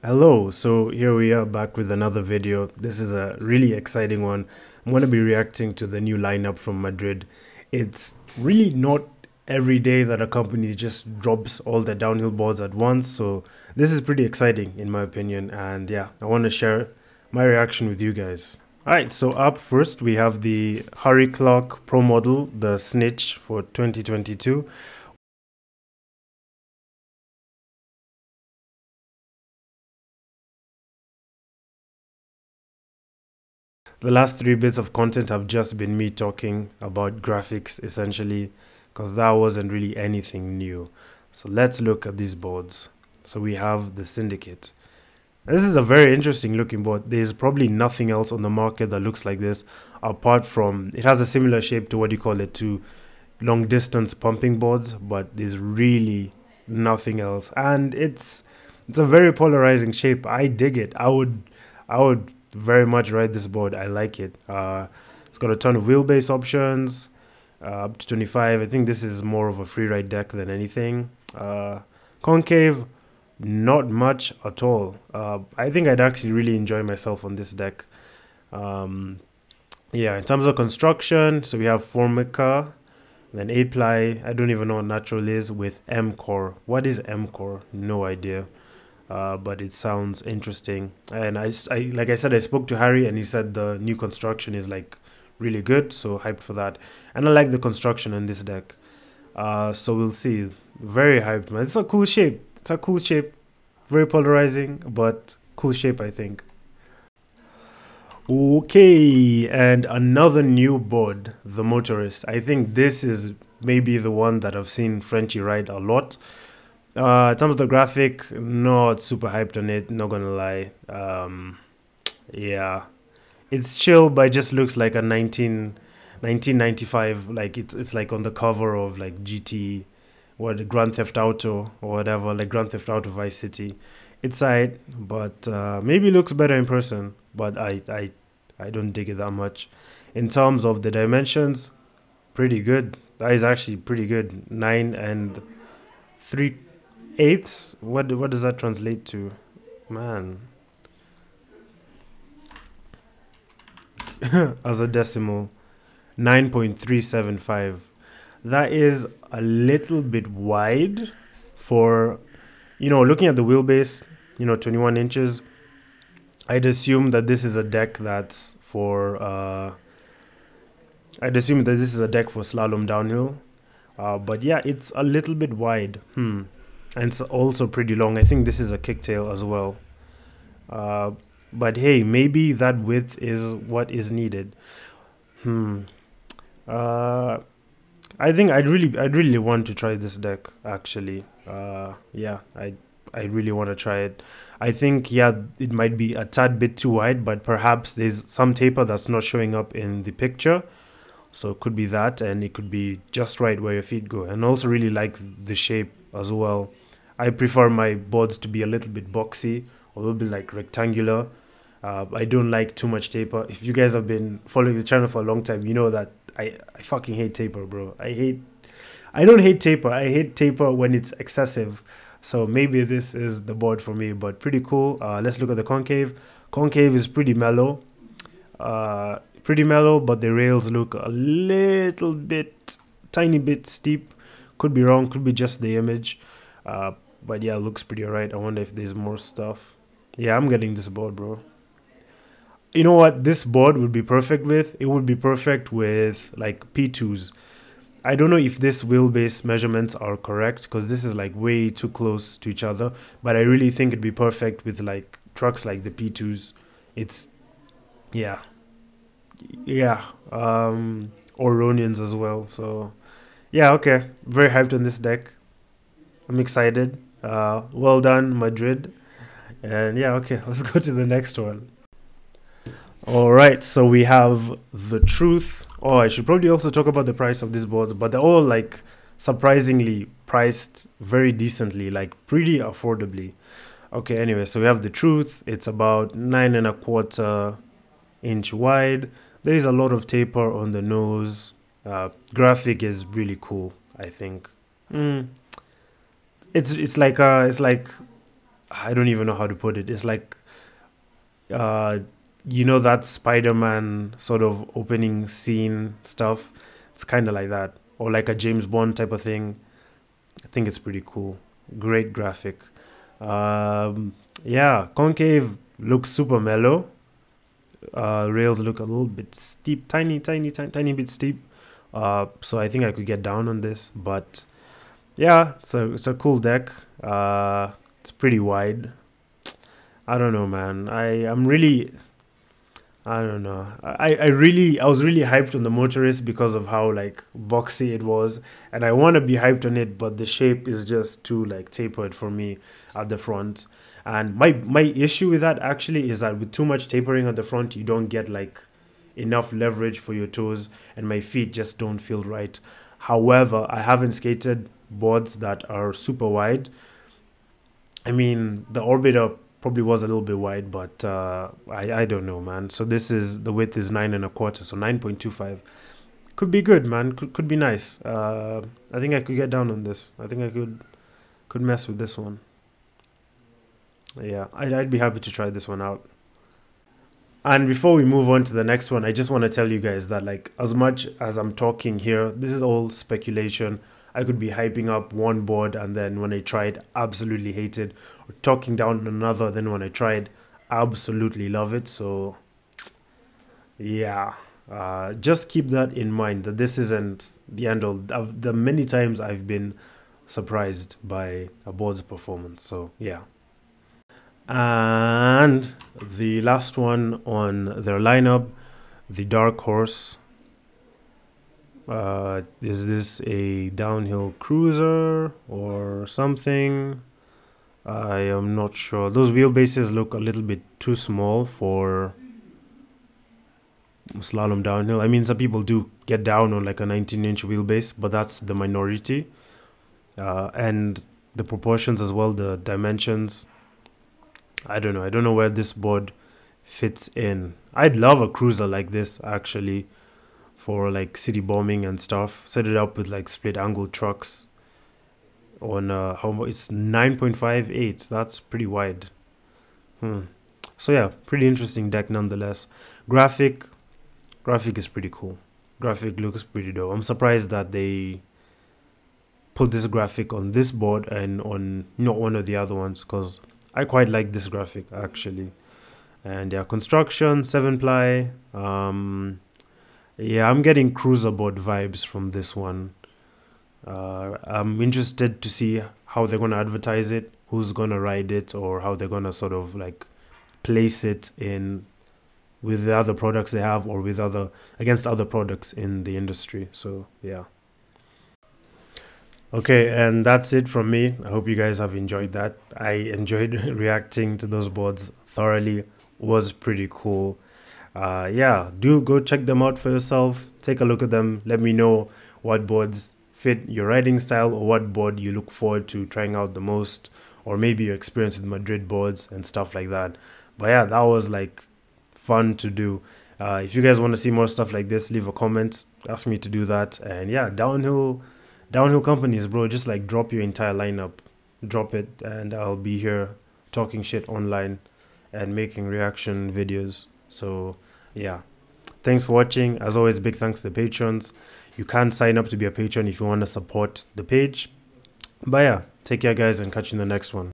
Hello, so here we are back with another video. This is a really exciting one. I'm going to be reacting to the new lineup from Madrid. It's really not every day that a company just drops all the downhill boards at once, so this is pretty exciting in my opinion, and yeah, I want to share my reaction with you guys. Alright, so up first we have the Harry Clark Pro Model, the Snitch for 2022. The last three bits of content have just been me talking about graphics essentially, because that wasn't really anything new. So let's look at these boards. So we have the Syndicate. This is a very interesting looking board. There's probably nothing else on the market that looks like this, apart from it has a similar shape to what you call it to long distance pumping boards, but there's really nothing else. And it's a very polarizing shape. I dig it. I would very much ride this board. I like it. It's got a ton of wheelbase options, up to 25. I think this is more of a free ride deck than anything. Concave, not much at all. I think I'd actually really enjoy myself on this deck. Yeah, in terms of construction, so we have Formica, then 8-ply. I don't even know what natural is with M-core. What is M-core? No idea. But it sounds interesting. And like I said, I spoke to Harry and he said the new construction is like really good, so hyped for that. And I like the construction in this deck. So we'll see. Very hyped, man. It's a cool shape. It's a cool shape. Very polarizing, but cool shape, I think. Okay, and another new board, the Motorist. I think this is maybe the one that I've seen Frenchy ride a lot. In terms of the graphic, not super hyped on it, not gonna lie. Yeah, it's chill, but it just looks like a 1995. Like it's like on the cover of like GT, what Grand Theft Auto or whatever, like Grand Theft Auto Vice City. It's alright, but maybe looks better in person. But I don't dig it that much. In terms of the dimensions, pretty good. That is actually pretty good. 9 and 3/8. What does that translate to? Man. As a decimal. 9.375. That is a little bit wide for, looking at the wheelbase, 21 inches. I'd assume that this is a deck that's for, I'd assume that this is a deck for slalom downhill. But yeah, it's a little bit wide. And it's also pretty long. I think this is a kicktail as well. But hey, maybe that width is what is needed. I think I'd really want to try this deck actually. Yeah, I really want to try it. I think yeah, it might be a tad bit too wide, but perhaps there's some taper that's not showing up in the picture. So it could be that, and it could be just right where your feet go. And also really like the shape as well. I prefer my boards to be a little bit boxy, a little bit like rectangular. I don't like too much taper. If you guys have been following the channel for a long time, you know that I fucking hate taper, bro. I don't hate taper. I hate taper when it's excessive. So maybe this is the board for me, but pretty cool. Let's look at the concave. Concave is pretty mellow. But the rails look a little bit, tiny bit steep. Could be wrong, could be just the image. But yeah, looks pretty alright. I wonder if there's more stuff. Yeah, I'm getting this board, bro. You know what this board would be perfect with? It would be perfect with like P2s. I don't know if this wheelbase measurements are correct because this is like way too close to each other. But I really think it'd be perfect with like trucks like the P2s. It's, yeah. Yeah, or Ronians as well. So yeah, okay, very hyped on this deck. I'm excited. Well done, Madrid. And yeah, okay, let's go to the next one. All right, so we have the Truth. Oh, I should probably also talk about the price of these boards, but they're all like surprisingly priced very decently, like pretty affordably. Okay, anyway, so we have the Truth. It's about 9.25 inch wide. There is a lot of taper on the nose. Graphic is really cool, I think. It's like I don't even know how to put it. It's like uh you know that Spider-Man sort of opening scene stuff. It's kind of like that, or like a James Bond type of thing. I think it's pretty cool. Great graphic. Yeah, concave looks super mellow. Rails look a little bit steep, tiny bit steep. So I think I could get down on this, but yeah, it's a cool deck. It's pretty wide. I don't know, man. I'm really, I don't know. I was really hyped on the Motorist because of how like boxy it was, and I want to be hyped on it, but the shape is just too like tapered for me at the front. And my issue with that actually is that with too much tapering at the front, you don't get like enough leverage for your toes, and my feet just don't feel right. However, I haven't skated boards that are super wide. I mean, the Orbiter probably was a little bit wide, but I don't know, man. So this is the width is 9.25, so 9.25 could be good, man. Could be nice. I think I could get down on this. I think I could mess with this one. Yeah, I'd be happy to try this one out. And before we move on to the next one, I just want to tell you guys that like as much as I'm talking here, this is all speculation. I could be hyping up one board and then when I tried, absolutely hate it, or talking down another, then when I tried, absolutely love it. So yeah, just keep that in mind that this isn't the end all. The many times I've been surprised by a board's performance. So yeah. And the last one on their lineup, the Dark Horse. Is this a downhill cruiser or something? I am not sure. Those wheelbases look a little bit too small for slalom downhill. I mean, some people do get down on like a 19-inch wheelbase, but that's the minority. And the proportions as well, the dimensions. I don't know. I don't know where this board fits in. I'd love a cruiser like this actually for like city bombing and stuff. Set it up with like split angle trucks on how much? It's 9.58. That's pretty wide. So yeah, pretty interesting deck nonetheless. Graphic is pretty cool. Graphic looks pretty dope. I'm surprised that they put this graphic on this board and on not one of the other ones, because I quite like this graphic actually. And yeah, construction 7-ply. Yeah, I'm getting cruiser board vibes from this one. I'm interested to see how they're gonna advertise it, who's gonna ride it, or how they're gonna sort of like place it in with the other products they have, or with against other products in the industry. So yeah. Okay, and that's it from me. I hope you guys have enjoyed that. I enjoyed reacting to those boards thoroughly. It was pretty cool. Yeah, do go check them out for yourself. Take a look at them. Let me know what boards fit your riding style, or what board you look forward to trying out the most, or maybe your experience with Madrid boards and stuff like that. But yeah, that was like fun to do. If you guys want to see more stuff like this, leave a comment, ask me to do that. And yeah, downhill companies, bro, just like drop your entire lineup, drop it, and I'll be here talking shit online and making reaction videos. So yeah, thanks for watching. As always, big thanks to the patrons. You can sign up to be a patron if you want to support the page. But yeah, take care guys, and catch you in the next one.